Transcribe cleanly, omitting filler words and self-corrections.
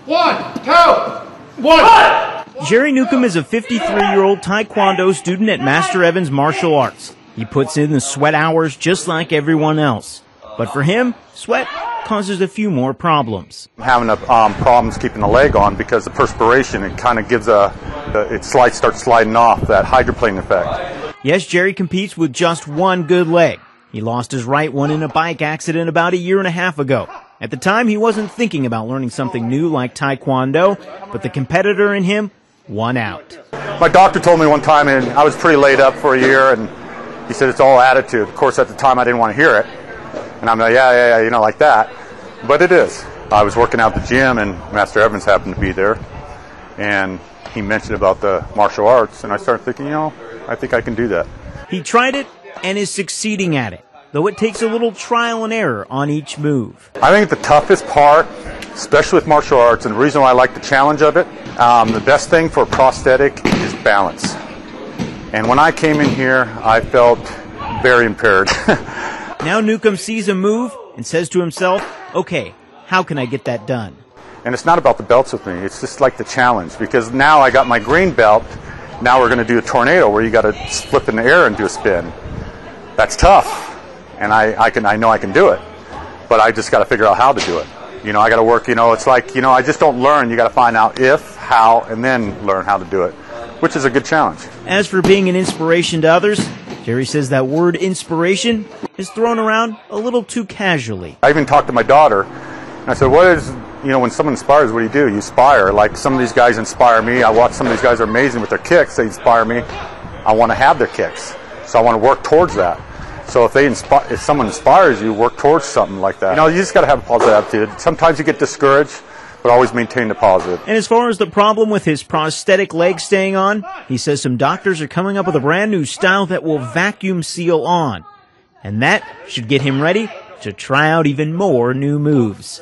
1, 2, 1. Jerry Newcomb is a 53-year-old Tae Kwon Do student at Master Evans Martial Arts. He puts in the sweat hours just like everyone else. But for him, sweat causes a few more problems. I'm having problems keeping the leg on because the perspiration, it kind of gives starts sliding off, that hydroplane effect. Yes, Jerry competes with just one good leg. He lost his right one in a bike accident about a year and a half ago. At the time, he wasn't thinking about learning something new like Tae Kwon Do, but the competitor in him won out. My doctor told me one time, and I was pretty laid up for a year, and he said it's all attitude. Of course, at the time, I didn't want to hear it. And I'm like, yeah, you know, like that. But it is. I was working out at the gym, and Master Evans happened to be there. And he mentioned about the martial arts, and I started thinking, you know, I think I can do that. He tried it and is succeeding at it, though it takes a little trial and error on each move. I think the toughest part, especially with martial arts, and the reason why I like the challenge of it, the best thing for a prosthetic is balance. And when I came in here, I felt very impaired. Now Newcomb sees a move and says to himself, okay, how can I get that done? And it's not about the belts with me, it's just like the challenge, because now I got my green belt. Now we're going to do a tornado where you got to flip in the air and do a spin. That's tough, and I know I can do it, but I just got to figure out how to do it. You know, I got to work. You know, it's like, you know, I just don't learn. You got to find out if, how, and then learn how to do it, which is a good challenge. As for being an inspiration to others, Jerry says that word inspiration is thrown around a little too casually. I even talked to my daughter, and I said, what is, you know, when someone inspires, what do? You aspire. Like, some of these guys inspire me. I watch some of these guys are amazing with their kicks. They inspire me. I want to have their kicks, so I want to work towards that. So if someone inspires you, work towards something like that. You know, you just got to have a positive attitude. Sometimes you get discouraged, but always maintain the positive. And as far as the problem with his prosthetic leg staying on, he says some doctors are coming up with a brand new style that will vacuum seal on. And that should get him ready to try out even more new moves.